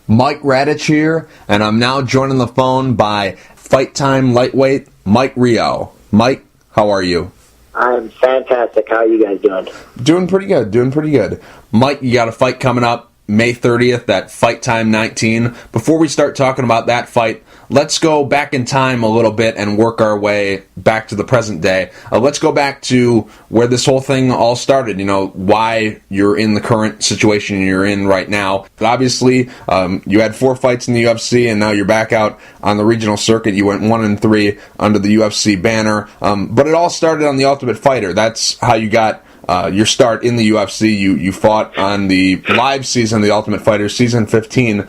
Mike Radich here, and I'm now joined on the phone by Fight Time lightweight Mike Rio. Mike, how are you? I'm fantastic. How are you guys doing? Doing pretty good. Mike, you got a fight coming up May 30th at Fight Time 19. Before we start talking about that fight, let's go back in time a little bit and work our way back to the present day. Let's go back to where this whole thing all started, why you're in the current situation you're in right now. Obviously, you had 4 fights in the UFC, and now you're back out on the regional circuit. You went 1-3 under the UFC banner, but it all started on The Ultimate Fighter. That's how you got your start in the UFC. You fought on the live season of The Ultimate Fighter, season 15.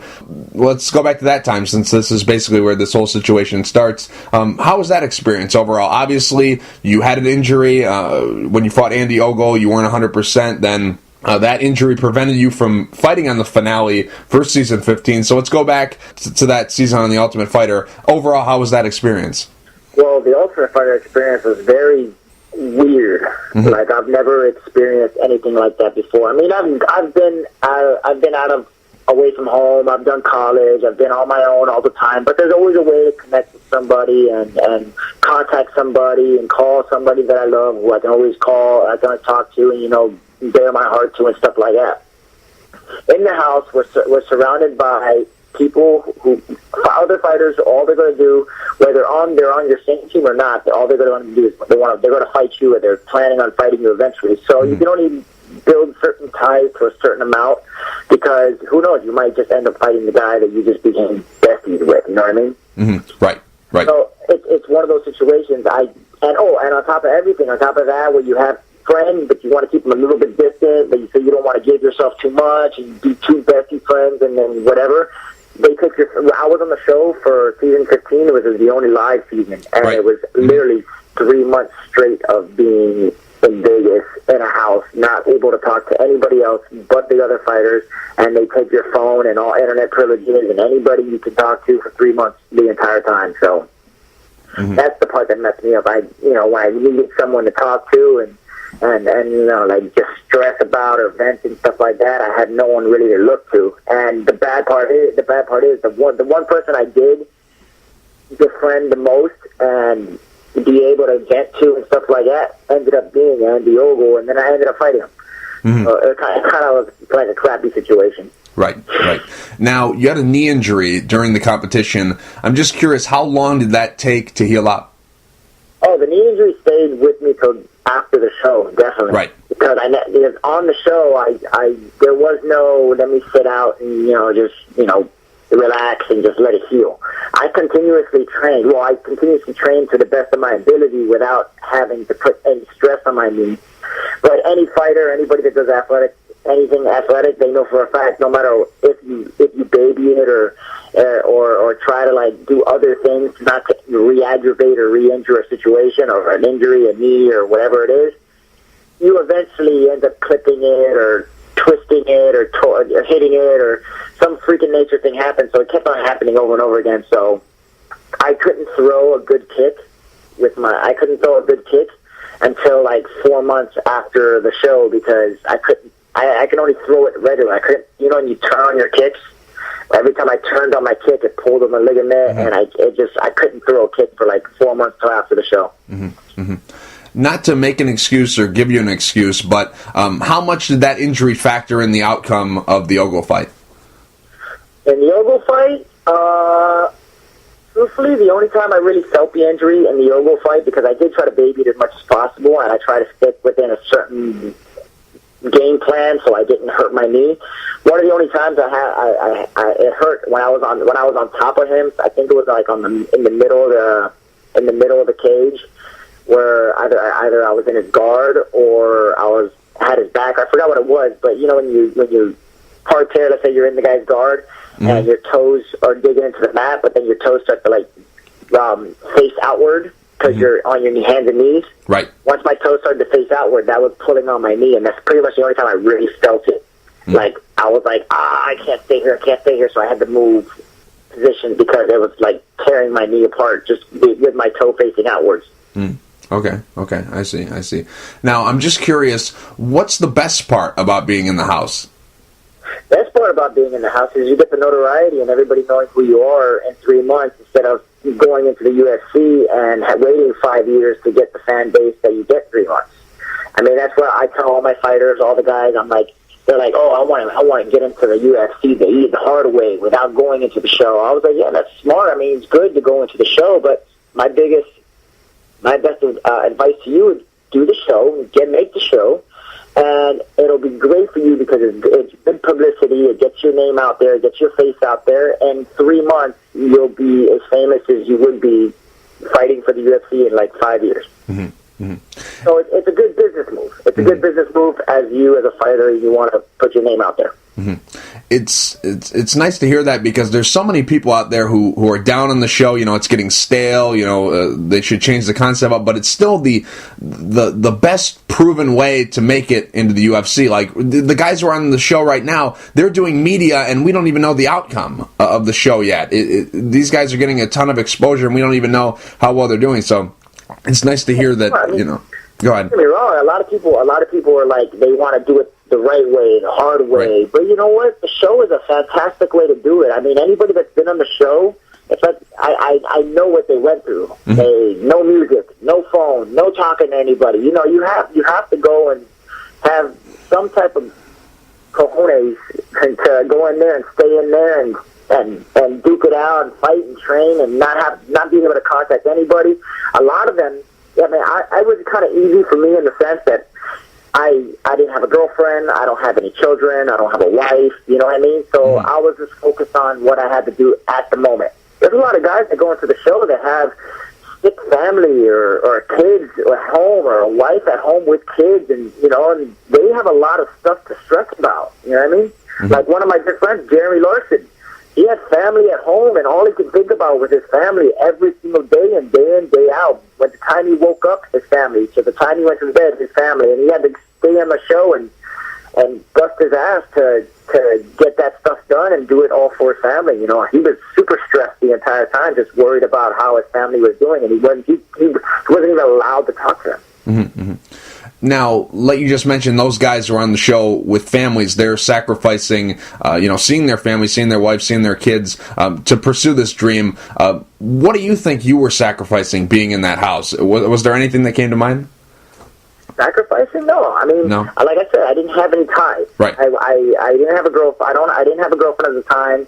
Let's go back to that time, since this is basically where this whole situation starts. How was that experience overall? Obviously, you had an injury. When you fought Andy Ogle, you weren't 100%. Then that injury prevented you from fighting on the finale for season 15. So let's go back to that season on The Ultimate Fighter. Overall, how was that experience? Well, the Ultimate Fighter experience was very weird. Mm-hmm. Like, I've never experienced anything like that before. I mean, I've been out of away from home. I've done college. I've been on my own all the time. But there's always a way to connect with somebody and contact somebody and call somebody that I love, who I can always call, I can talk to, and bare my heart to and stuff like that. In the house, we're surrounded by people who, other fighters, all they're going to do, whether they're on your same team or not, all they're going to do is they're going to fight you, or they're planning on fighting you eventually. So you can only build certain ties to a certain amount, because who knows, you might just end up fighting the guy that you just became besties with. You know what I mean? Mm-hmm. Right. So it's one of those situations. And on top of everything, on top of that, where you have friends, but you want to keep them a little bit distant, but you say you don't want to give yourself too much, and be too bestie friends, and then whatever. They took I was on the show for season 15. It was the only live season, and It was literally 3 months straight of being in Vegas in a house, not able to talk to anybody else but the other fighters, and they take your phone and all internet privileges and anybody you can talk to for 3 months the entire time. So that's the part that messed me up. When I needed someone to talk to and like just stress about or vent and stuff like that, I had no one really to look to. And the bad part is the one person I did befriend the most and be able to vent to and stuff like that ended up being Andy Ogle, and then I ended up fighting him. Mm-hmm. So it kind of was like a crappy situation. Right. Now, you had a knee injury during the competition. I'm just curious, how long did that take to heal up? Oh, the knee injury stayed with me till after the show, definitely. Right. Because on the show, there was no let me sit out and just relax and just let it heal. I continuously trained. Well, I continuously trained to the best of my ability without having to put any stress on my knee. But any fighter, anybody that does anything athletic, they know for a fact, no matter if you baby it or try to do other things not to re-aggravate or re-injure a situation or an injury, a knee or whatever it is, you eventually end up clipping it or twisting it or hitting it, or some freaking nature thing happens. So it kept on happening over and over again. So I couldn't throw a good kick until 4 months after the show, because I can only throw it regular. I couldn't, when you turn on your kicks, every time I turned on my kick, it pulled on the ligament, and I couldn't throw a kick for 4 months till after the show. Mm-hmm. Mm-hmm. Not to make an excuse or give you an excuse, but how much did that injury factor in the outcome of the Ogle fight? In the Ogle fight, truthfully, the only time I really felt the injury in the Ogle fight, because I did try to baby it as much as possible, and I tried to stick within a certain game plan so I didn't hurt my knee. One of the only times it hurt when I was on top of him. I think it was in the middle of the cage, where either I was in his guard or I had his back. I forgot what it was, but when you part tear, let's say you're in the guy's guard, and your toes are digging into the mat, but then your toes start to face outward because you're on your hands and knees. Right. Once my toes started to face outward, that was pulling on my knee, and that's pretty much the only time I really felt it. I was I can't stay here, so I had to move position because it was tearing my knee apart just with my toe facing outwards. Okay, I see. Now, I'm just curious, what's the best part about being in the house? best part about being in the house is you get the notoriety and everybody knowing who you are in 3 months instead of going into the UFC and waiting 5 years to get the fan base that you get 3 months. I mean, that's what I tell all my fighters, all the guys. I'm like, they're like, oh, I want to get into the UFC the hard way without going into the show. I was like, yeah, that's smart. I mean, it's good to go into the show, but my best advice to you is do the show, make the show, and it'll be great for you because it's good publicity. It gets your name out there, it gets your face out there, and 3 months you'll be as famous as you would be fighting for the UFC in like 5 years. Mm-hmm. Mm-hmm. So it's a good business move. It's a good business move as a fighter, you want to put your name out there. Mm-hmm. It's nice to hear that because there's so many people out there who are down on the show. You know, it's getting stale. You know, they should change the concept up, but it's still the best proven way to make it into the UFC. Like the guys who are on the show right now, they're doing media, and we don't even know the outcome of the show yet. These guys are getting a ton of exposure, and we don't even know how well they're doing. So it's nice to hear that. You know, go ahead. Don't get me wrong. A lot of people are like they want to do it the right way, the hard way. Right. But you know what? The show is a fantastic way to do it. I mean, anybody that's been on the show, it's like I know what they went through. Mm-hmm. No music, no phone, no talking to anybody. You know, you have to go and have some type of cojones to go in there and stay in there and duke it out and fight and train and not being able to contact anybody. A lot of them. I mean, I was kind of easy for me in the sense that I didn't have a girlfriend, I don't have any children, I don't have a wife, you know what I mean? So I was just focused on what I had to do at the moment. There's a lot of guys that go into the show that have sick family or kids at home or a wife at home with kids, and you know, and they have a lot of stuff to stress about, you know what I mean? Mm-hmm. Like one of my good friends, Jeremy Larson, he had family at home, and all he could think about was his family every single day and day in, day out. By the time he woke up, his family. So the time he went to bed, his family. And he had to stay on the show and bust his ass to get that stuff done and do it all for his family. You know, he was super stressed the entire time, just worried about how his family was doing, and he wasn't even allowed to talk to them. Mm-hmm, mm-hmm. Now, like you just mentioned, those guys who are on the show with families, they're sacrificing, seeing their family, seeing their wife, seeing their kids to pursue this dream. What do you think you were sacrificing being in that house? Was there anything that came to mind? Sacrificing? No. I mean, no. Like I said, I didn't have any ties. Right. I didn't have a girlfriend. I didn't have a girlfriend at the time.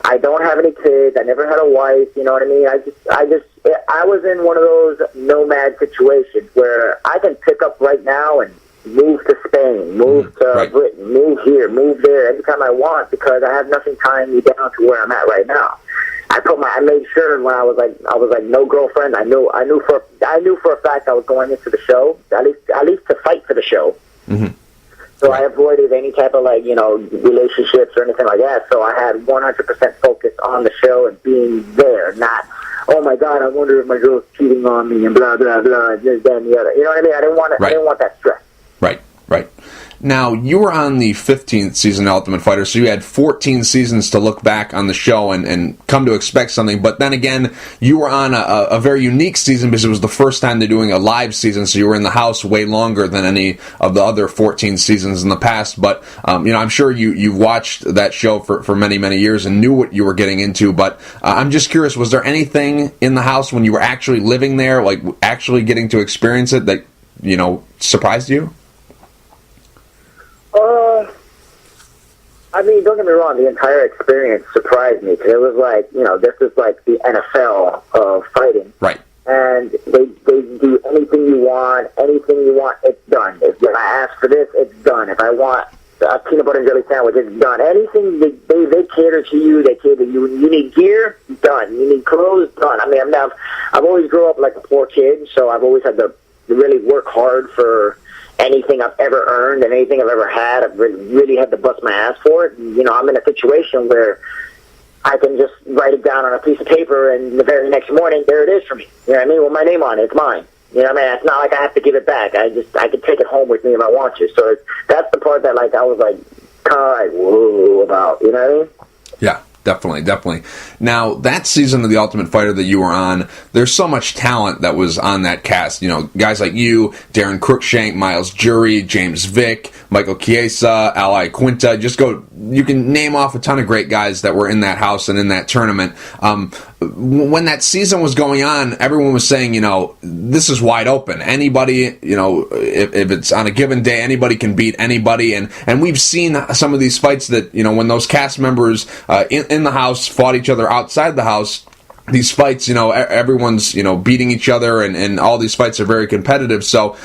I don't have any kids. I never had a wife. You know what I mean? I was in one of those nomad situations where I can pick up right now and move to Spain, move to Britain, move here, move there, anytime I want because I have nothing tying me down to where I'm at right now. I made sure when I was like no girlfriend. I knew for a fact I was going into the show at least to fight for the show. Mm-hmm. So I avoided any type of relationships or anything like that. So I had 100% focus on the show and being there, not, oh my God, I wonder if my girl's cheating on me and blah blah blah, and this, that, and the other. You know what I mean? I didn't want that stress. Right. Now, you were on the 15th season of Ultimate Fighter, so you had 14 seasons to look back on the show and come to expect something. But then again, you were on a very unique season because it was the first time they're doing a live season, so you were in the house way longer than any of the other 14 seasons in the past. But, I'm sure you watched that show for many, many years and knew what you were getting into. But I'm just curious, was there anything in the house when you were actually living there, like actually getting to experience it that, surprised you? I mean, don't get me wrong, the entire experience surprised me, because it was like, this is like the NFL of fighting. Right. And they do anything you want, it's done. If I ask for this, it's done. If I want a peanut butter and jelly sandwich, it's done. Anything, they cater to you, they cater to you. You need gear, done. You need clothes, done. I mean, I've always grew up like a poor kid, so I've always had to really work hard for anything I've ever earned and anything I've ever had. I've really had to bust my ass for it. And, I'm in a situation where I can just write it down on a piece of paper, and the very next morning, there it is for me. You know what I mean? With my name on it, it's mine. You know what I mean? It's not like I have to give it back. I can take it home with me if I want to. So that's the part that I was kind of whoa about. You know what I mean? Yeah. Definitely. Now, that season of The Ultimate Fighter that you were on, there's so much talent that was on that cast. Guys like you, Darren Cruikshank, Miles Jury, James Vick, Michael Chiesa, Ali Quinta. Just go you can name off a ton of great guys that were in that house and in that tournament. When that season was going on, everyone was saying, this is wide open. Anybody, if it's on a given day, anybody can beat anybody. And we've seen some of these fights that, when those cast members in the house fought each other outside the house. These fights, everyone's, beating each other, and all these fights are very competitive. So,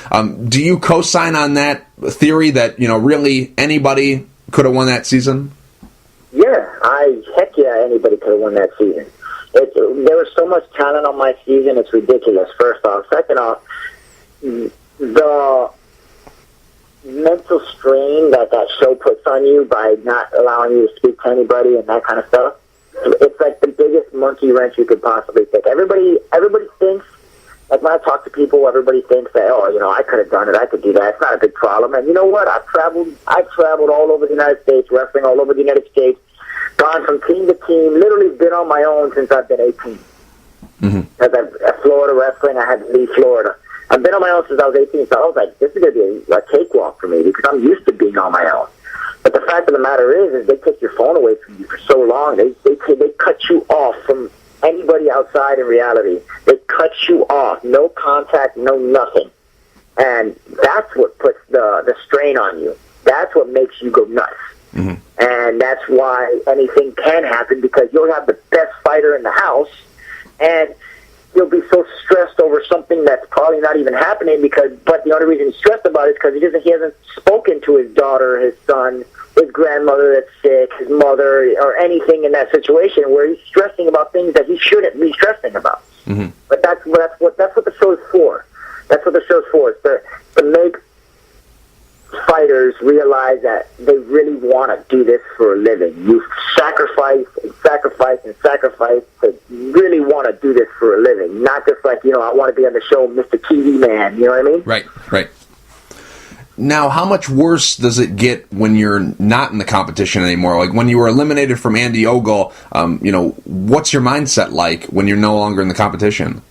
do you co-sign on that theory that, really anybody could have won that season? Yeah, heck yeah, anybody could have won that season. There was so much talent on my season, it's ridiculous, first off. Second off, the mental strain that show puts on you by not allowing you to speak to anybody and that kind of stuff, it's like the biggest monkey wrench you could possibly think. Everybody thinks, like when I talk to people, everybody thinks that, I could have done it, I could do that. It's not a big problem. And you know what? I've traveled all over the United States, wrestling all over the United States, gone from team to team, literally been on my own since I've been 18. Mm-hmm. Because at Florida wrestling, I had to leave Florida. I've been on my own since I was 18, so I was like, this is going to be a cakewalk for me because I'm used to being on my own. But the fact of the matter is they take your phone away from you for so long. They cut you off from anybody outside in reality. They cut you off. No contact, no nothing. And that's what puts the strain on you. That's what makes you go nuts. Mm-hmm. And that's why anything can happen because you'll have the best fighter in the house and he'll be so stressed over something that's probably not even happening but the only reason he's stressed about it is because he hasn't spoken to his daughter, his son, his grandmother that's sick, his mother, or anything in that situation where he's stressing about things that he shouldn't be stressing about. Mm-hmm. But that's what the show's for. That's what the show's for. It's to make fighters realize that they really want to do this for a living. You sacrifice and sacrifice and sacrifice to really want to do this for a living. Not just like, I want to be on the show, Mr. TV Man, you know what I mean? Right. Now, how much worse does it get when you're not in the competition anymore? Like when you were eliminated from Andy Ogle, what's your mindset like when you're no longer in the competition?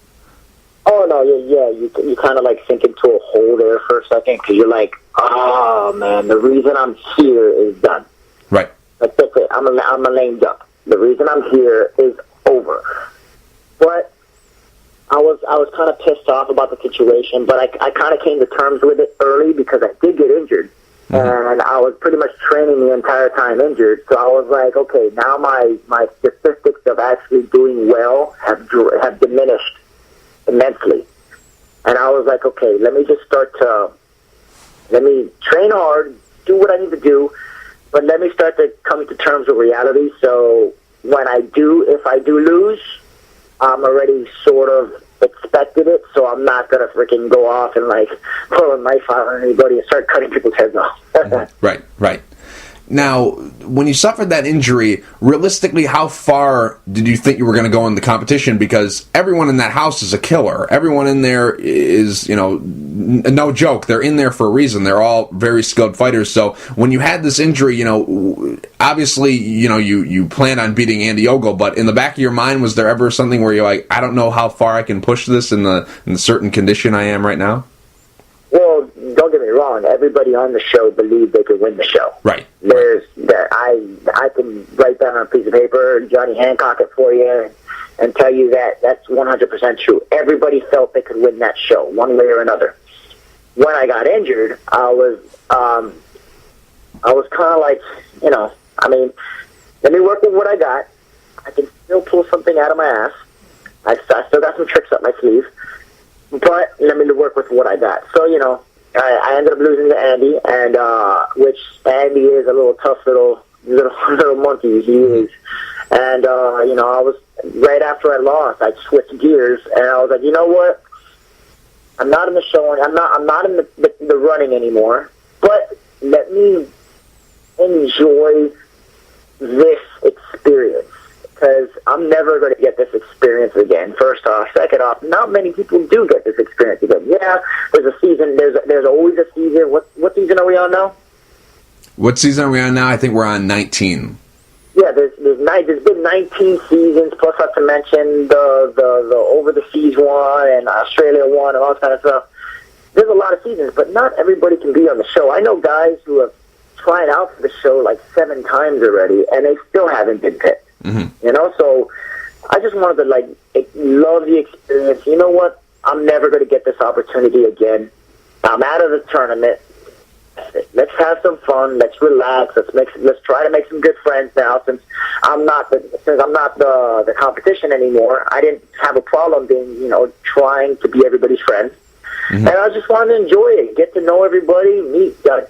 Oh, no, yeah, you kind of like sink into a hole there for a second because you're like, oh, man, the reason I'm here is done. Right. That's it. I'm a lame duck. The reason I'm here is over. But I was kind of pissed off about the situation, but I kind of came to terms with it early because I did get injured. Mm-hmm. And I was pretty much training the entire time injured. So I was like, okay, now my statistics of actually doing well have diminished immensely. And I was like, okay, let me train hard, do what I need to do, but let me start to come to terms with reality. So if I do lose, I'm already sort of expected it, so I'm not going to freaking go off and like pull a knife out on anybody and start cutting people's heads off. Right. Now, when you suffered that injury, realistically, how far did you think you were going to go in the competition? Because everyone in that house is a killer. Everyone in there is, no joke. They're in there for a reason. They're all very skilled fighters. So when you had this injury, obviously, you planned on beating Andy Ogle, but in the back of your mind, was there ever something where you're like, I don't know how far I can push this in the certain condition I am right now? Well, don't get me wrong. Everybody on the show believed they could win the show. Right. I can write down on a piece of paper, Johnny Hancock it for you, and tell you that that's 100% true. Everybody felt they could win that show, one way or another. When I got injured, I was kind of like, let me work with what I got. I can still pull something out of my ass. I still got some tricks up my sleeve. But let me work with what I got. So, I ended up losing to Andy, and which Andy is a little tough little monkey. He is. And, I was, right after I lost, I switched gears, and I was like, you know what? I'm not in the showing. I'm not in the running anymore, but let me enjoy this experience. Because I'm never going to get this experience again, first off. Second off, not many people do get this experience again. Yeah, there's a season. There's always a season. What season are we on now? What season are we on now? I think we're on 19. Yeah, there's been 19 seasons, plus not to mention the over the seas one and Australia one and all that kind of stuff. There's a lot of seasons, but not everybody can be on the show. I know guys who have tried out for the show like 7 times already, and they still haven't been picked. You know, so I just wanted to like love the experience. You know what? I'm never going to get this opportunity again. I'm out of the tournament. Let's have some fun. Let's relax. Let's try to make some good friends now. Since I'm not the competition anymore, I didn't have a problem being trying to be everybody's friend. And I just wanted to enjoy it, get to know everybody,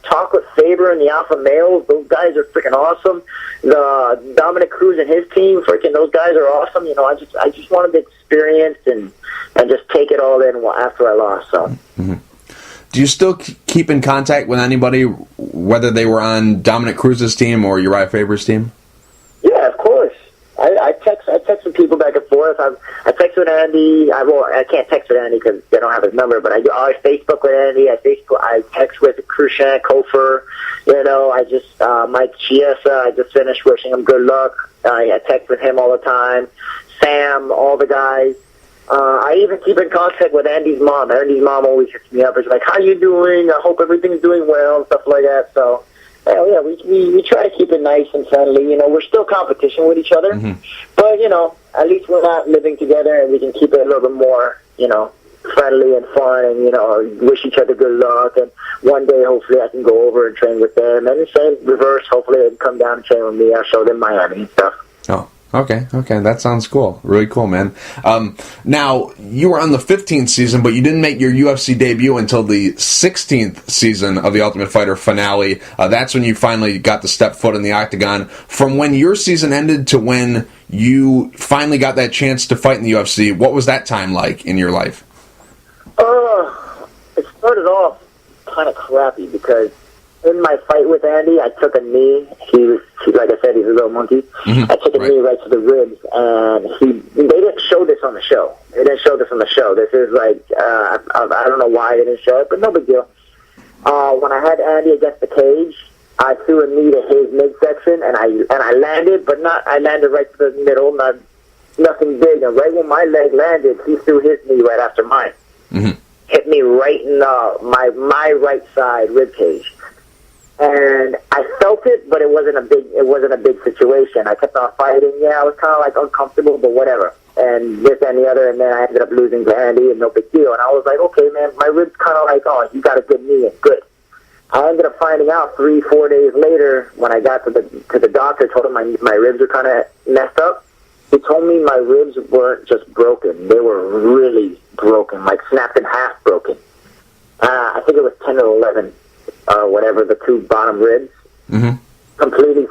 talk with Faber and the Alpha Males. Those guys are freaking awesome. The Dominic Cruz and his team, freaking those guys are awesome. I just wanted to experience and just take it all in after I lost. So. Do you still keep in contact with anybody, whether they were on Dominic Cruz's team or Uriah Faber's team? Yeah, of course. I text with people back and forth. I text with Andy. I can't text with Andy because they don't have his number. But I Facebook with Andy. I text with Krushan, Kofer. Mike Chiesa. I just finished wishing him good luck. I text with him all the time. Sam, all the guys. I even keep in contact with Andy's mom. Andy's mom always hits me up. She's like, "How you doing? I hope everything's doing well," and stuff like that. So. Yeah, we try to keep it nice and friendly. We're still competition with each other, but at least we're not living together, and we can keep it a little bit more, friendly and fun, and wish each other good luck. And one day, hopefully, I can go over and train with them, and the same reverse. Hopefully, they can come down and train with me. I'll show them Miami and stuff. Oh. Okay, that sounds cool. Really cool, man. Now, you were on the 15th season, but you didn't make your UFC debut until the 16th season of The Ultimate Fighter finale. That's when you finally got to step foot in the octagon. From when your season ended to when you finally got that chance to fight in the UFC, what was that time like in your life? It started off kind of crappy because in my fight with Andy, I took a knee. Like I said, he's a little monkey. I took a knee right to the ribs, and they didn't show this on the show. They didn't show this on the show. This is like, I don't know why they didn't show it, but no big deal. When I had Andy against the cage, I threw a knee to his midsection, and I landed, but I landed right to the middle, nothing big. And right when my leg landed, he threw his knee right after mine. Hit me right in my right side rib cage. And I felt it, but it wasn't a big situation. I kept on fighting. Yeah, I was kind of like uncomfortable, but whatever. And this and the other, and then I ended up losing to Andy, and no big deal. And I was like, okay, man, my ribs kind of like, oh, you got a good knee, and good. I ended up finding out 3-4 days later when I got to the doctor, told him my ribs were kind of messed up. He told me my ribs weren't just broken; they were really broken, like snapped in half, broken. I think it was 10 or 11. Whatever, the 2 bottom ribs, completely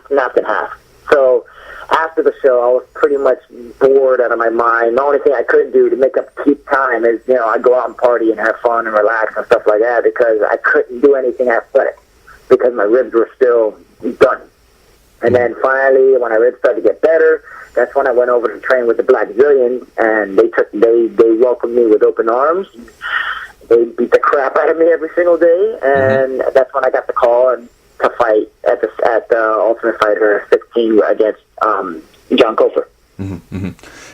snapped in half. So after the show, I was pretty much bored out of my mind. The only thing I could do to keep time is, I'd go out and party and have fun and relax and stuff like that because I couldn't do anything athletic because my ribs were still done. And then finally, when my ribs started to get better, that's when I went over to train with the Black Zillions, and they welcomed me with open arms. They beat the crap out of me every single day, and that's when I got the call to fight at the Ultimate Fighter 16 against John Kofer.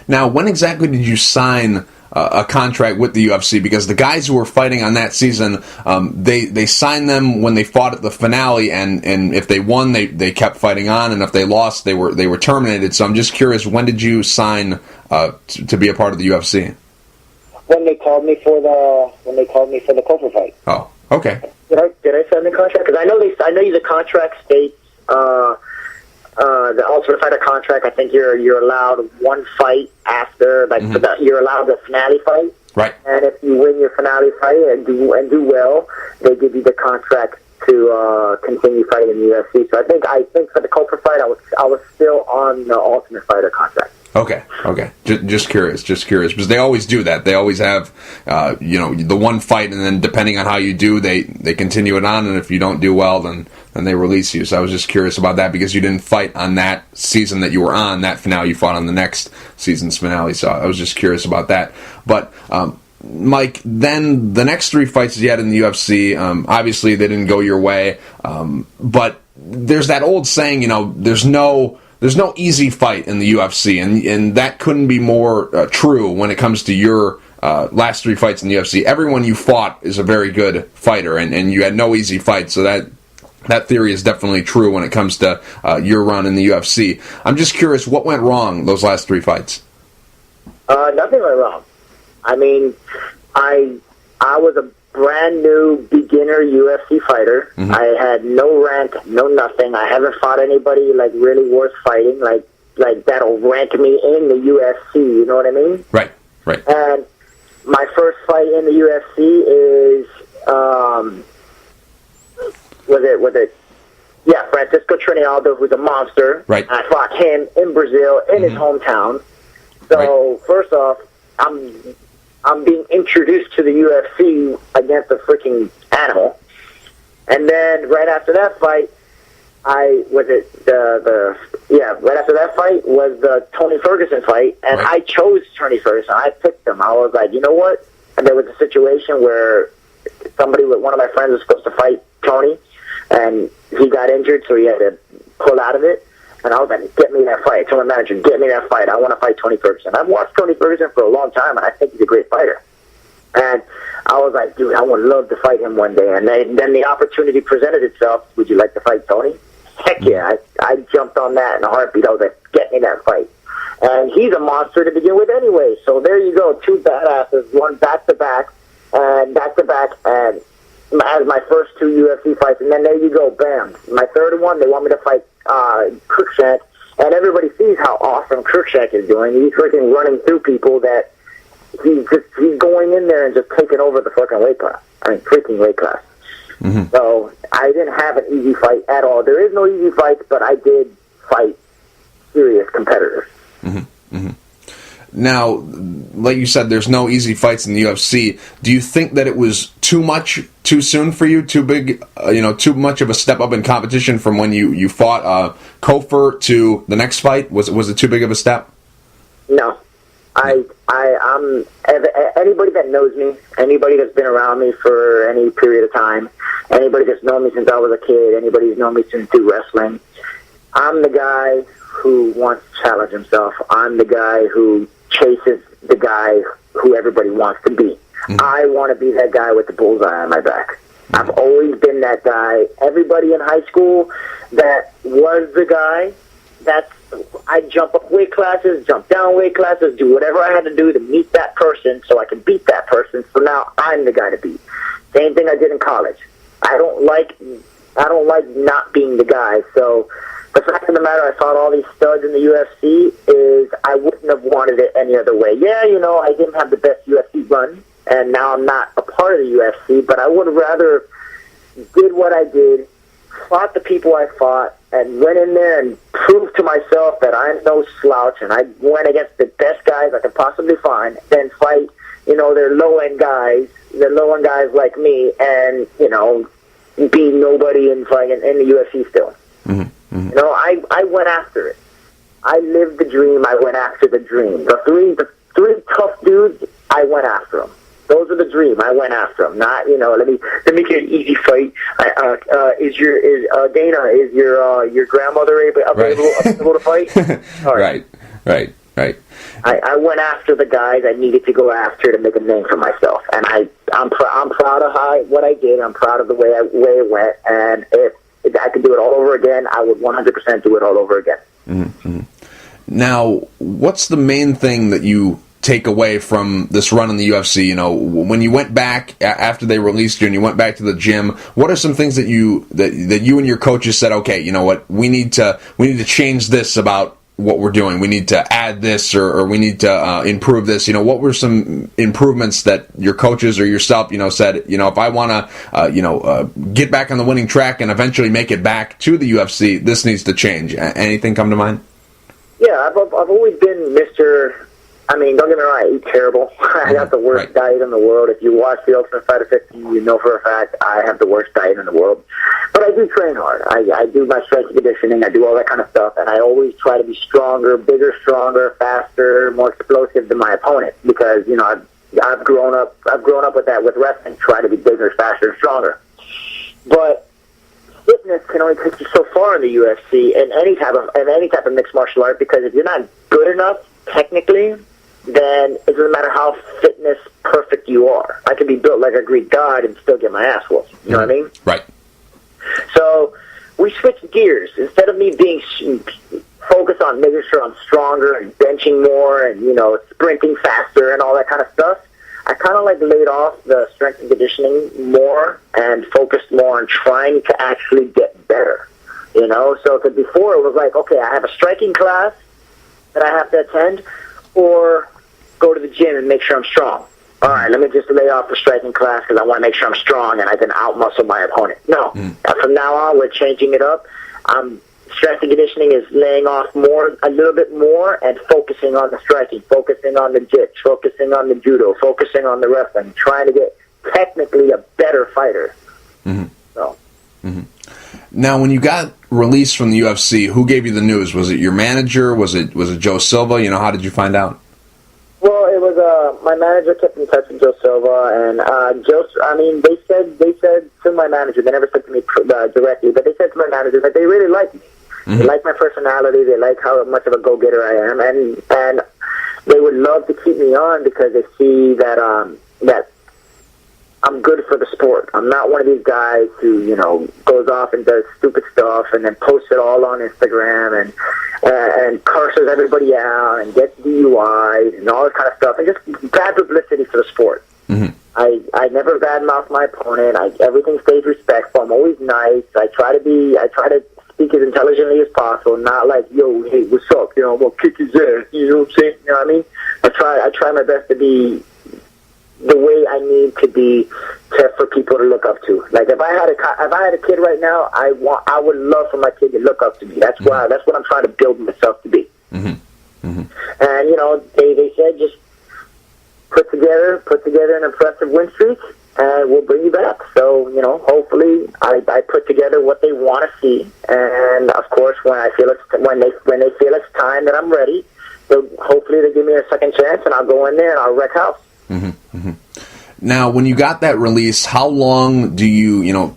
Now, when exactly did you sign a contract with the UFC? Because the guys who were fighting on that season, they signed them when they fought at the finale, and if they won, they kept fighting on, and if they lost, they were terminated. So I'm just curious, when did you sign to be a part of the UFC? When they called me for the Kofer fight. Oh, okay. Did I sign the contract? Because I know the contract states the Ultimate Fighter contract. I think you're allowed 1 fight after, you're allowed the finale fight. Right. And if you win your finale fight and do well, they give you the contract to continue fighting in the UFC. So I think for the Kofer fight, I was still on the Ultimate Fighter contract. Okay. Just curious, because they always do that. They always have, the 1 fight, and then depending on how you do, they continue it on, and if you don't do well, then they release you. So I was just curious about that, because you didn't fight on that season that you were on, that finale. You fought on the next season's finale, so I was just curious about that. But, Mike, then the next 3 fights you had in the UFC, obviously they didn't go your way, but there's that old saying, there's no easy fight in the UFC, and that couldn't be more true when it comes to your last 3 fights in the UFC. Everyone you fought is a very good fighter, and you had no easy fight, so that that theory is definitely true when it comes to your run in the UFC. I'm just curious, what went wrong those last 3 fights? Nothing went wrong. I mean, I was a brand new beginner UFC fighter. Mm-hmm. I had no rank, no nothing. I haven't fought anybody like really worth fighting, like that'll rank me in the UFC. You know what I mean? Right. And my first fight in the UFC is Francisco Trinaldo, who's a monster. Right. I fought him in Brazil, in his hometown. So first off, I'm being introduced to the UFC against a freaking animal, and then right after that fight, right after that fight was the Tony Ferguson fight, and I chose Tony Ferguson. I picked him. I was like, you know what? And there was a situation where one of my friends was supposed to fight Tony, and he got injured, so he had to pull out of it. And I was like, get me that fight. I told my manager, get me that fight. I want to fight Tony Ferguson. I've watched Tony Ferguson for a long time, and I think he's a great fighter. And I was like, dude, I would love to fight him one day. And then the opportunity presented itself. Would you like to fight Tony? Heck yeah. I jumped on that in a heartbeat. I was like, get me that fight. And he's a monster to begin with anyway. So there you go, 2 badasses, one back-to-back, and as my first 2 UFC fights. And then there you go, bam. My third one, they want me to fight Cruikshank, and everybody sees how awesome Cruikshank is doing. He's freaking running through people that he's going in there and just taking over the fucking weight class. I mean, freaking weight class. Mm-hmm. So I didn't have an easy fight at all. There is no easy fights, but I did fight serious competitors. Mm-hmm. Mm-hmm. Now, like you said, there's no easy fights in the UFC. Do you think that it was too much, too soon for you, too big, too much of a step up in competition from when you fought Kofor to the next fight? Was it too big of a step? No, I'm anybody that knows me, anybody that's been around me for any period of time, anybody that's known me since I was a kid, anybody who's known me since through wrestling. I'm the guy who wants to challenge himself. I'm the guy who chases the guy who everybody wants to be. Mm-hmm. I want to be that guy with the bullseye on my back. Mm-hmm. I've always been that guy. Everybody in high school that was the guy, I'd jump up weight classes, jump down weight classes, do whatever I had to do to meet that person so I could beat that person. So now I'm the guy to beat. Same thing I did in college. I don't like not being the guy. So the fact of the matter, I fought all these studs in the UFC, is I wouldn't have wanted it any other way. Yeah, I didn't have the best UFC run, and now I'm not a part of the UFC, but I would have rather did what I did, fought the people I fought, and went in there and proved to myself that I'm no slouch, and I went against the best guys I could possibly find, then fight, their low-end guys like me, and, be nobody in the UFC still. Mm-hmm. Mm-hmm. I went after it. I lived the dream. I went after the dream. The three tough dudes, I went after them. Those are the dream. I went after them. Not, let me get an easy fight. Dana, is your grandmother available to fight? All right. Right. I went after the guys I needed to go after to make a name for myself, and I'm proud of what I did. I'm proud of the way it went, and if I could do it all over again, I would 100% do it all over again. Mm-hmm. Now, what's the main thing that you take away from this run in the UFC? When you went back after they released you and you went back to the gym, what are some things that you and your coaches said, okay, you know what, we need to change this about what we're doing. We need to add this, or we need to improve this. What were some improvements that your coaches or yourself, said, if I want to, get back on the winning track and eventually make it back to the UFC, this needs to change. Anything come to mind? Yeah, I've always been Mr. Don't get me wrong, I eat terrible. I got the worst diet in the world. If you watch The Ultimate Fighter 50, you know for a fact I have the worst diet in the world. But I do train hard. I do my strength conditioning. I do all that kind of stuff. And I always try to be stronger, bigger, stronger, faster, more explosive than my opponent. Because, I've grown up with that with wrestling, try to be bigger, faster, and stronger. But fitness can only take you so far in the UFC and any type of mixed martial art, because if you're not good enough, technically, then it doesn't matter how fitness perfect you are. I can be built like a Greek god and still get my ass whooped. You know what I mean? Right. So we switched gears. Instead of me being focused on making sure I'm stronger and benching more and, sprinting faster and all that kind of stuff, I kind of laid off the strength and conditioning more and focused more on trying to actually get better. So because before it was like, okay, I have a striking class that I have to attend, or go to the gym and make sure I'm strong. All right, let me just lay off the striking class because I want to make sure I'm strong and I can outmuscle my opponent. No, from now on, we're changing it up. Strength and conditioning is laying off a little bit more, and focusing on the striking, focusing on the jits, focusing on the judo, focusing on the wrestling, trying to get technically a better fighter. So. Now, when you got released from the UFC, who gave you the news? Was it your manager? Was it Joe Silva? How did you find out? Well, it was my manager kept in touch with Joe Silva, and they said to my manager. They never said to me directly, but they said to my manager that they really liked me. They like my personality. They like how much of a go-getter I am, and they would love to keep me on because they see that that I'm good for the sport. I'm not one of these guys who goes off and does stupid stuff and then posts it all on Instagram and curses everybody out and gets DUIs and all this kind of stuff, and just bad publicity for the sport. I never badmouth my opponent. Everything stays respectful. I'm always nice. I try to speak as intelligently as possible, not like, yo, hey, what's up? I'm gonna kick his ass. You know what I'm saying? You know what I mean? I try my best to be the way I need to be for people to look up to. Like if I had a kid right now, I would love for my kid to look up to me. That's what I'm trying to build myself to be. And they said just put together an impressive win streak, and we'll bring you back. So hopefully I put together what they want to see, and of course when they feel it's time that I'm ready, hopefully they give me a second chance, and I'll go in there and I'll wreck house. Now, when you got that release, how long do you,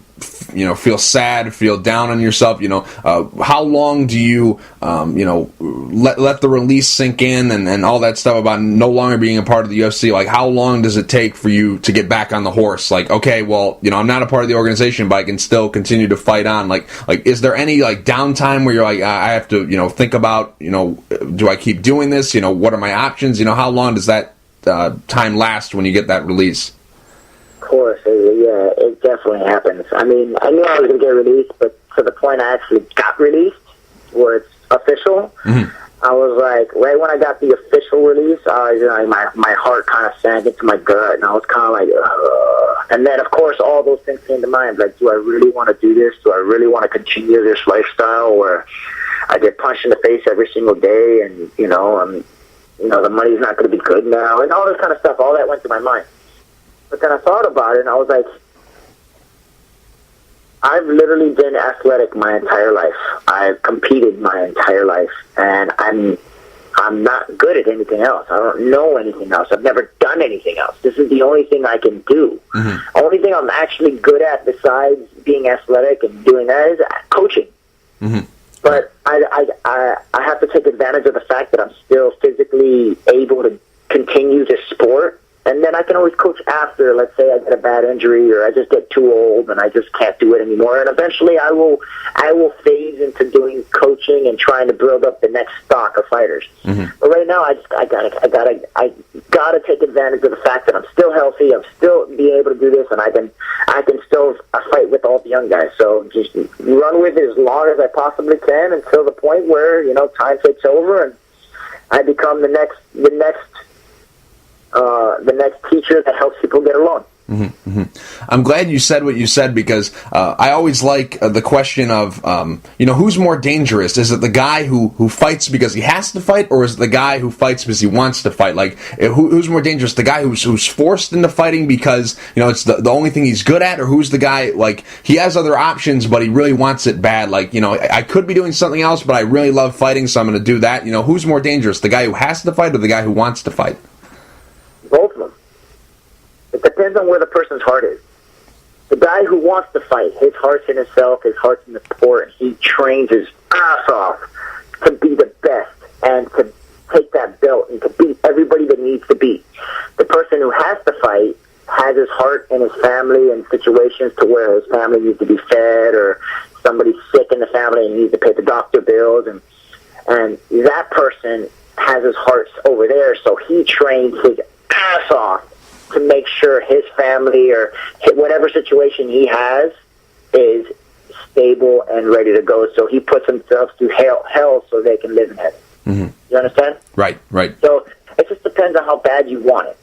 feel sad, feel down on yourself? How long do you, let the release sink in and all that stuff about no longer being a part of the UFC? Like, how long does it take for you to get back on the horse? Like, okay, well, I'm not a part of the organization, but I can still continue to fight on. Like, is there any downtime where you're like, I have to, think about, do I keep doing this? What are my options? How long does that time last when you get that release? Of course, it definitely happens. I mean, I knew I was going to get released, but to the point I actually got released, where it's official, I was like, right when I got the official release, I was my heart kind of sank into my gut, and I was kind of like, ugh. And then, of course, all those things came to mind, like, do I really want to do this? Do I really want to continue this lifestyle where I get punched in the face every single day, and, the money's not going to be good now, and all this kind of stuff, all that went through my mind. But then I thought about it, and I was like, I've literally been athletic my entire life. I've competed my entire life, and I'm not good at anything else. I don't know anything else. I've never done anything else. This is the only thing I can do. Only thing I'm actually good at besides being athletic and doing that is coaching. But I have to take advantage of the fact that I'm still physically able to continue this sport. And then I can always coach after, let's say I get a bad injury or I just get too old and I just can't do it anymore. And eventually I will phase into doing coaching and trying to build up the next stock of fighters. But right now I gotta take advantage of the fact that I'm still healthy, I'm still being able to do this, and I can still fight with all the young guys. So just run with it as long as I possibly can until the point where, time takes over and I become the next teacher that helps people get along. I'm glad you said what you said because I always like the question of, who's more dangerous? Is it the guy who fights because he has to fight, or is it the guy who fights because he wants to fight? Like, who's more dangerous? The guy who's forced into fighting because, it's the only thing he's good at, or who's the guy, like, he has other options, but he really wants it bad? Like, I could be doing something else, but I really love fighting, so I'm going to do that. Who's more dangerous? The guy who has to fight or the guy who wants to fight? Both of them. It depends on where the person's heart is. The guy who wants to fight, his heart's in himself, his heart's in the sport, and he trains his ass off to be the best and to take that belt and to beat everybody that needs to beat. The person who has to fight has his heart in his family and situations to where his family needs to be fed, or somebody's sick in the family and needs to pay the doctor bills, and that person has his heart over there, so he trains his ass off to make sure his family or whatever situation he has is stable and ready to go. So he puts himself through hell so they can live in heaven. Mm-hmm. You understand? Right. So it just depends on how bad you want it.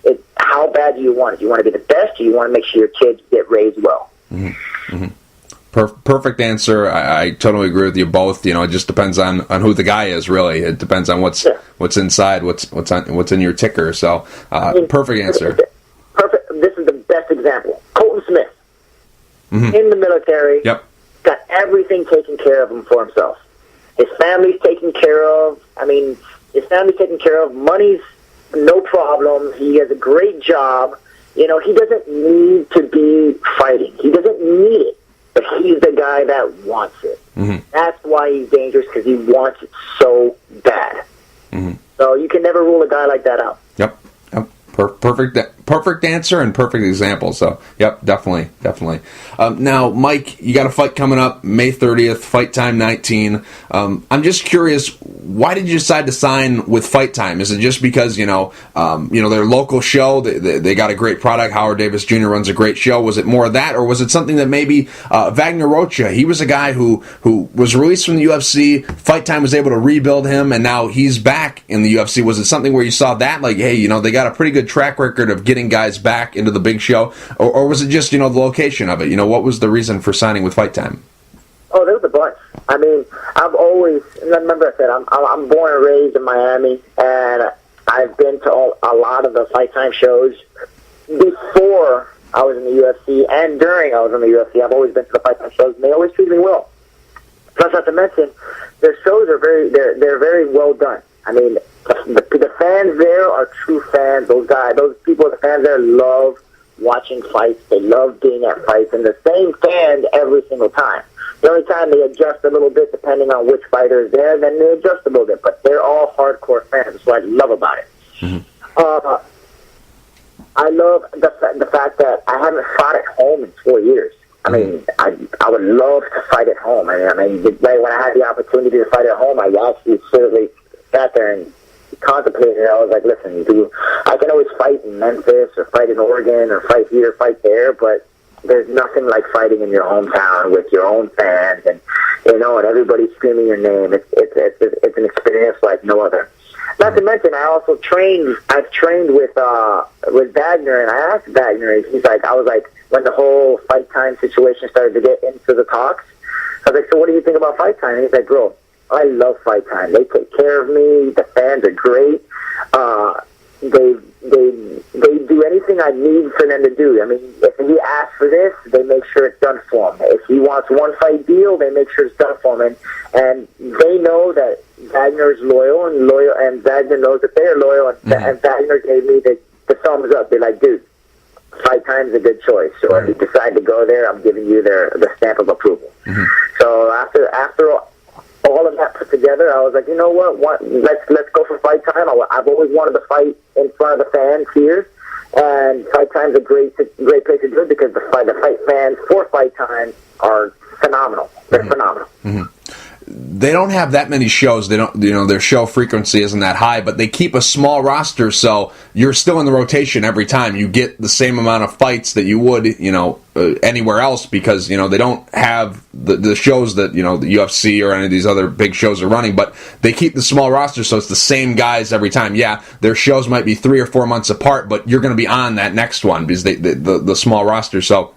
It's how bad do you want it? Do you want to be the best, or you want to make sure your kids get raised well? Mm-hmm. Mm-hmm. Perfect answer. I totally agree with you both. You know, it just depends on who the guy is. Really, it depends on what's inside, what's in your ticker. So, perfect answer. Perfect. This is the best example. Colton Smith, mm-hmm. in the military. Yep. Got everything taken care of him for himself. His family's taken care of. I mean, his family's taken care of. Money's no problem. He has a great job. You know, he doesn't need to be fighting. He doesn't need it. But he's the guy that wants it. Mm-hmm. That's why he's dangerous, because he wants it so bad. Mm-hmm. So you can never rule a guy like that out. Yep. Perfect answer and perfect example. So, yep, definitely. Now, Mike, you got a fight coming up May 30th, Fight Time 19. I'm just curious, why did you decide to sign with Fight Time? Is it just because their local show, they got a great product? Howard Davis Jr. runs a great show. Was it more of that, or was it something that maybe Wagner Rocha? He was a guy who was released from the UFC. Fight Time was able to rebuild him, and now he's back in the UFC. Was it something where you saw that, like, hey, they got a pretty good track record of getting guys back into the big show, or was it just the location of it? What was the reason for signing with Fight Time? Oh, there was a bunch. I mean, I've always, remember I said, I'm born and raised in Miami, and I've been to a lot of the Fight Time shows before I was in the UFC and during I was in the UFC. I've always been to the Fight Time shows, and they always treat me well. Plus, not to mention, their shows are they're very well done. I mean, the fans there are true fans. Those people, the fans there love watching fights. They love being at fights, and the same fans every single time. The only time they adjust a little bit, depending on which fighter is there, then they adjust a little bit. But they're all hardcore fans. That's what I love about it. Mm-hmm. I love the fact that I haven't fought at home in 4 years. I mean, I would love to fight at home. I mean, when I had the opportunity to fight at home, I actually seriously sat there and contemplated it. I was like, listen, I can always fight in Memphis or fight in Oregon or fight here, fight there, but there's nothing like fighting in your hometown with your own fans and and everybody's screaming your name. It's an experience like no other. Not to mention, I've trained with Wagner, and I asked Wagner, I was like, when the whole Fight Time situation started to get into the talks, I was like, so what do you think about Fight Time? And he's like, bro, I love Fight Time. They take care of me. The fans are great. They do anything I need for them to do. I mean, if he asks for this, they make sure it's done for him. If he wants one fight deal, they make sure it's done for him. And they know that Wagner's loyal, and Wagner knows that they're loyal. And Wagner gave me the thumbs up. They're like, dude, Fight Time's a good choice. So if you decide to go there, I'm giving you the stamp of approval. Mm-hmm. So after all of that put together, I was like, you know what? Let's go for Fight Time. I've always wanted to fight in front of the fans here, and Fight Time's a great place to do it because the fight fans for Fight Time are phenomenal. They're phenomenal. Mm-hmm. They don't have that many shows. They don't, their show frequency isn't that high, but they keep a small roster, so you're still in the rotation every time. You get the same amount of fights that you would, anywhere else because, they don't have the shows that, the UFC or any of these other big shows are running, but they keep the small roster, so it's the same guys every time. Yeah, their shows might be 3 or 4 months apart, but you're going to be on that next one because the small roster. So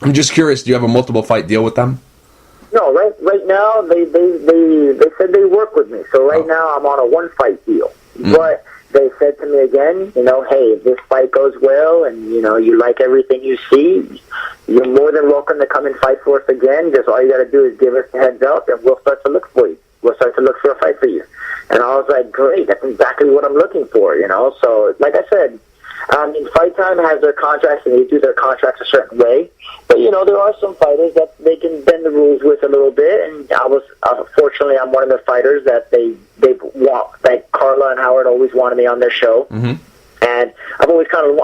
I'm just curious, do you have a multiple fight deal with them? No, right now they said they work with me. So now I'm on a 1-fight deal. Mm-hmm. But they said to me again, hey, if this fight goes well and you like everything you see, you're more than welcome to come and fight for us again. Just all you got to do is give us a heads up, and we'll start to look for you. We'll start to look for a fight for you. And I was like, great, that's exactly what I'm looking for. So like I said, Fight Time has their contracts, and they do their contracts a certain way. But, there are some fighters that they can bend the rules with a little bit, and fortunately, I'm one of the fighters that they want, like Carla and Howard always wanted me on their show. Mm-hmm. and I've always kind of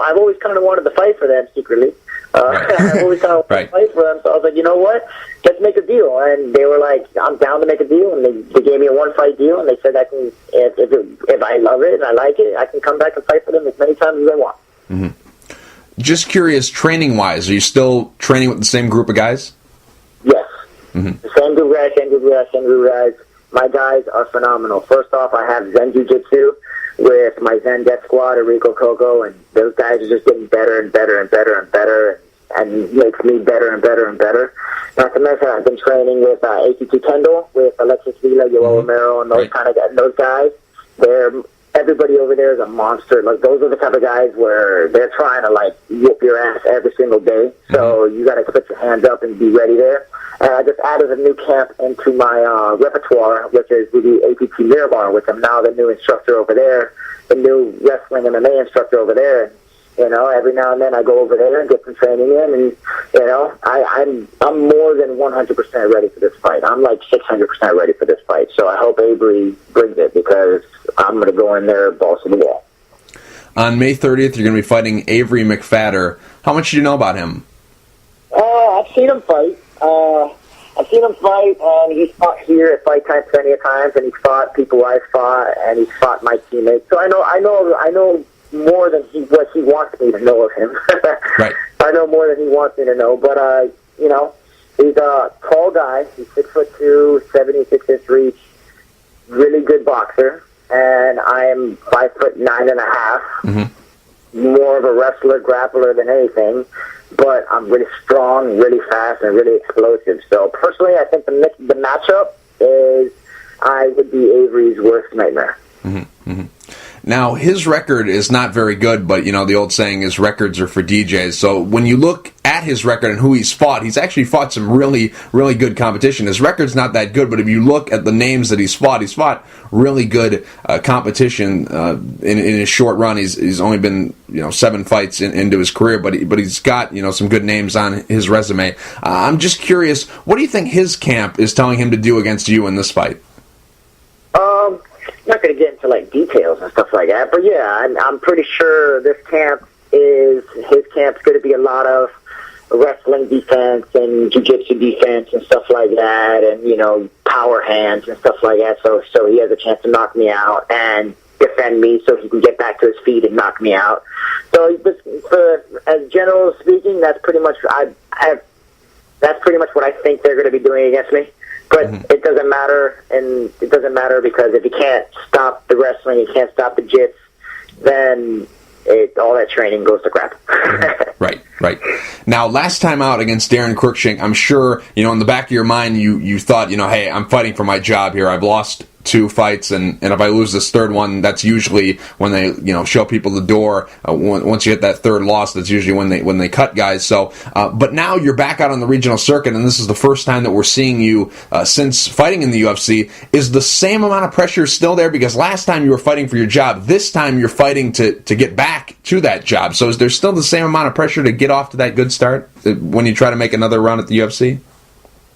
wanted to fight for them secretly. I've always kind of wanted to fight for them, so I was like, you know what, let's make a deal. And they were like, I'm down to make a deal, and they gave me a 1-fight deal, and they said I can, if I love it and I like it, I can come back and fight for them as many times as I want. Mm-hmm. Just curious, training-wise, are you still training with the same group of guys? Yes. Mm-hmm. The same group of guys. My guys are phenomenal. First off, I have Zen Jiu-Jitsu with my Zen Death Squad, Rico Coco, and those guys are just getting better and better and better and better, and makes me better and better and better. Not to mention, I've been training with ATT Kendall, with Alexis Villa, Yoel Romero, and those guys. Everybody over there is a monster. Like, those are the type of guys where they're trying to, like, whoop your ass every single day. So you got to put your hands up and be ready there. And I just added a new camp into my repertoire, which is the APT Miramar, which I'm now the new instructor over there, the new wrestling MMA instructor over there. You know, every now and then I go over there and get some training in, and, you know, I'm more than 100% ready for this fight. I'm like 600% ready for this fight. So I hope Avery brings it, because I'm going to go in there balls to the wall. On May 30th, you're going to be fighting Avery McFadder. How much do you know about him? I've seen him fight. And he's fought here at Fight Time plenty of times, and he's fought people I've fought, and he's fought my teammates. So I know more than what he wants me to know of him. Right. I know more than he wants me to know, but you know, he's a tall guy. He's 6'2", 76-inch reach, really good boxer, and I am 5'9.5". Mm-hmm. More of a wrestler, grappler than anything, but I'm really strong, really fast, and really explosive. So personally, I think the matchup is I would be Avery's worst nightmare. Mm-hmm. Mm-hmm. Now, his record is not very good, but, you know, the old saying is records are for DJs. So when you look at his record and who he's actually fought some really, really good competition. His record's not that good, but if you look at the names that he's fought really good competition in his short run. He's only been, 7 fights into his career, but he's got, some good names on his resume. I'm just curious, what do you think his camp is telling him to do against you in this fight? I'm not going to get into details and stuff like that, but yeah, I'm pretty sure his camp's going to be a lot of wrestling defense and jiu-jitsu defense and stuff like that, and power hands and stuff like that. So he has a chance to knock me out and defend me, so he can get back to his feet and knock me out. So, as general speaking, that's pretty much that's pretty much what I think they're going to be doing against me. But it doesn't matter, and it doesn't matter because if you can't stop the wrestling, you can't stop the jits, then all that training goes to crap. Right. Now, last time out against Darren Cruikshank, I'm sure, in the back of your mind, you thought, hey, I'm fighting for my job here. I've lost 2 fights, and if I lose this third one, that's usually when they, show people the door. Once you hit that third loss, that's usually when they cut guys. So, but now you're back out on the regional circuit, and this is the first time that we're seeing you since fighting in the UFC. Is the same amount of pressure still there? Because last time you were fighting for your job, this time you're fighting to get back to that job. So is there still the same amount of pressure to get off to that good start when you try to make another run at the UFC?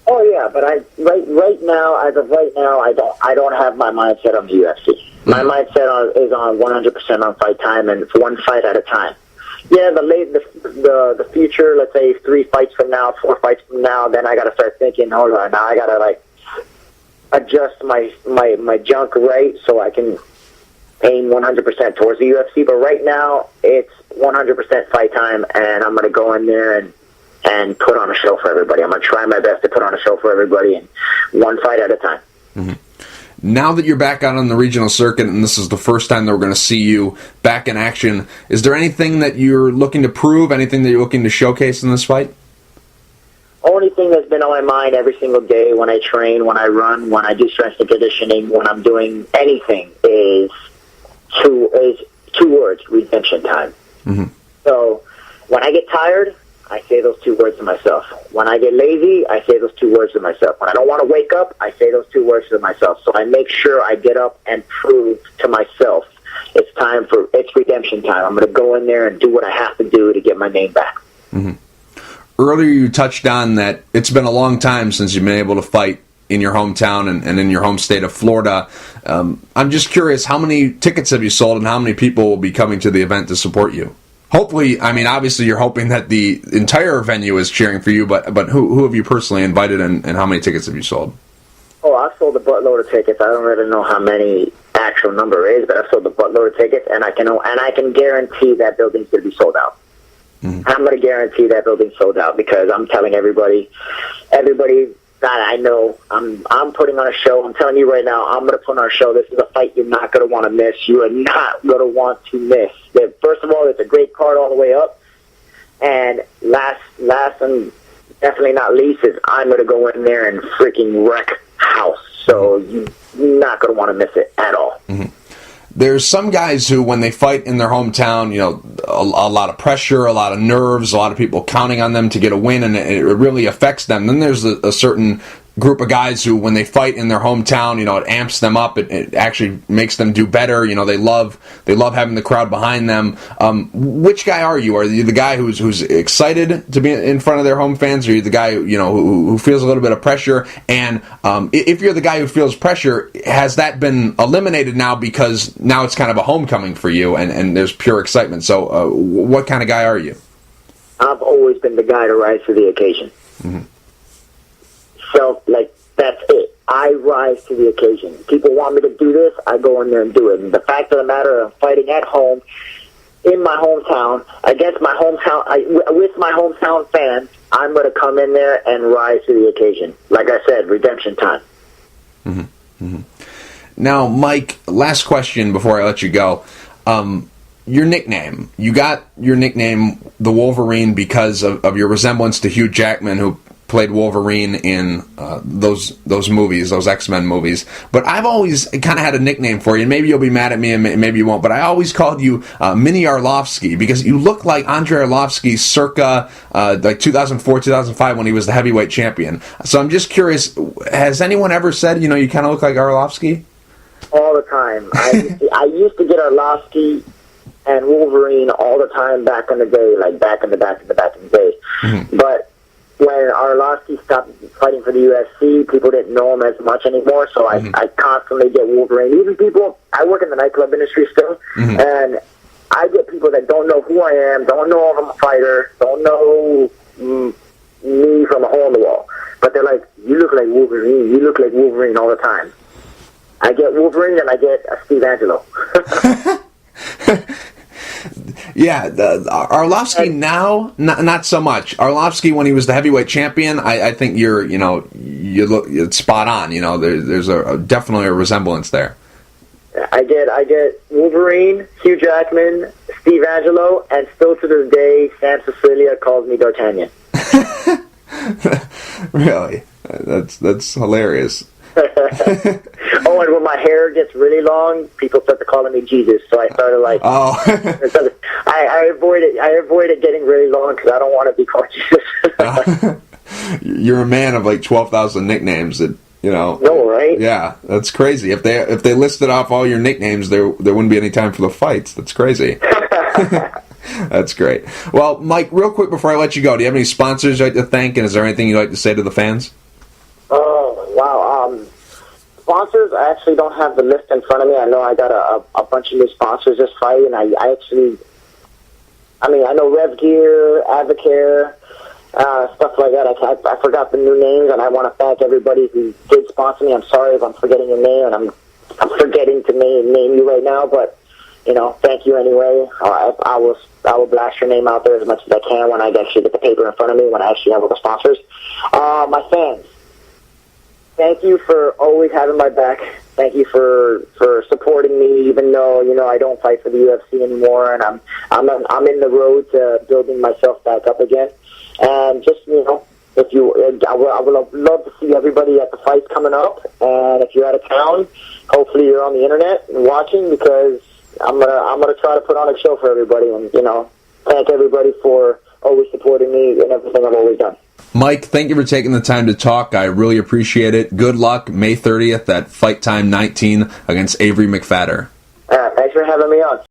Oh yeah, but right now, I don't have my mindset on the UFC. My mindset is on 100% on Fight Time, and it's one fight at a time. Yeah, the future, let's say 3 fights from now, 4 fights from now, then I got to start thinking, hold on, now I got to adjust my junk right so I can aim 100% towards the UFC. But right now, it's 100% Fight Time, and I'm going to go in there and put on a show for everybody. I'm going to try my best to put on a show for everybody, and one fight at a time. Mm-hmm. Now that you're back out on the regional circuit, and this is the first time that we're going to see you back in action, is there anything that you're looking to prove, anything that you're looking to showcase in this fight? Only thing that's been on my mind every single day when I train, when I run, when I do strength and conditioning, when I'm doing anything is two words: redemption time. Mm-hmm. So when I get tired, I say those 2 words to myself. When I get lazy, I say those 2 words to myself. When I don't want to wake up, I say those 2 words to myself. So I make sure I get up and prove to myself it's redemption time. I'm going to go in there and do what I have to do to get my name back. Mm-hmm. Earlier you touched on that it's been a long time since you've been able to fight in your hometown and in your home state of Florida. I'm just curious, how many tickets have you sold and how many people will be coming to the event to support you? Hopefully, I mean, obviously you're hoping that the entire venue is cheering for you, but who have you personally invited and how many tickets have you sold? Oh, I've sold a buttload of tickets. I don't really know how many actual number is, but I've sold a buttload of tickets, and I can guarantee that building's going to be sold out. Mm-hmm. I'm going to guarantee that building's sold out because I'm telling everybody that I know, I'm putting on a show. I'm telling you right now, I'm going to put on a show. This is a fight you're not going to want to miss. You are not going to want to miss. First of all, it's a great card all the way up, and last and definitely not least is I'm going to go in there and freaking wreck house. So you're not going to want to miss it at all. Mm-hmm. There's some guys who, when they fight in their hometown, you know, a lot of pressure, a lot of nerves, a lot of people counting on them to get a win, and it really affects them. Then there's a certain group of guys who, when they fight in their hometown, you know, it amps them up. It actually makes them do better. You know, they love having the crowd behind them. Which guy are you? Are you the guy who's excited to be in front of their home fans, or are you the guy who feels a little bit of pressure? And if you're the guy who feels pressure, has that been eliminated now because now it's kind of a homecoming for you and there's pure excitement? So what kind of guy are you? I've always been the guy to rise to the occasion. Mm-hmm. So, that's it. I rise to the occasion. People want me to do this, I go in there and do it. And the fact of the matter, I'm fighting at home, in my hometown, against my hometown, with my hometown fans, I'm going to come in there and rise to the occasion. Like I said, redemption time. Mm-hmm. Mm-hmm. Now, Mike, last question before I let you go. Your nickname. You got your nickname, the Wolverine, because of your resemblance to Hugh Jackman, who played Wolverine in those movies, those X-Men movies. But I've always kind of had a nickname for you, and maybe you'll be mad at me and maybe you won't, but I always called you Mini Arlovsky because you look like Andrei Arlovsky circa 2004, 2005 when he was the heavyweight champion. So I'm just curious, has anyone ever said, you kind of look like Arlovsky? All the time. I used to get Arlovsky and Wolverine all the time back in the day, back in the day. Mm-hmm. But when Arlovsky stopped fighting for the UFC, people didn't know him as much anymore, so I constantly get Wolverine. Even people, I work in the nightclub industry still, mm-hmm. and I get people that don't know who I am, don't know if I'm a fighter, don't know me from a hole in the wall. But they're like, you look like Wolverine all the time. I get Wolverine and I get Steve Angelo. Yeah, Arlovsky now, not so much. Arlovsky, when he was the heavyweight champion, I think you look spot on. There's definitely a resemblance there. I get Wolverine, Hugh Jackman, Steve Angelo, and still to this day, Sam Cecilia calls me D'Artagnan. Really? That's hilarious. Oh, and when my hair gets really long, people start to calling me Jesus. So I started I avoided getting really long because I don't want to be called Jesus. You're a man of 12,000 nicknames. That No, right? Yeah, that's crazy. If they listed off all your nicknames, there wouldn't be any time for the fights. That's crazy. That's great. Well, Mike, real quick before I let you go, do you have any sponsors you'd like to thank, and is there anything you'd like to say to the fans? Oh, wow. Sponsors, I actually don't have the list in front of me. I know I got a bunch of new sponsors this fight, and I know Rev Gear, Advocare, stuff like that. I forgot the new names, and I want to thank everybody who did sponsor me. I'm sorry if I'm forgetting your name, and I'm forgetting to name you right now, but thank you anyway. I will blast your name out there as much as I can when I actually get the paper in front of me, when I actually have all the sponsors. My fans, thank you for always having my back. Thank you for supporting me, even though I don't fight for the UFC anymore, and I'm in the road to building myself back up again. And just I would love to see everybody at the fights coming up. And if you're out of town, hopefully you're on the internet and watching, because I'm gonna try to put on a show for everybody, and thank everybody for always supporting me and everything I've always done. Mike, thank you for taking the time to talk. I really appreciate it. Good luck May 30th at Fight Time 19 against Avery McFadder. Thanks for having me on.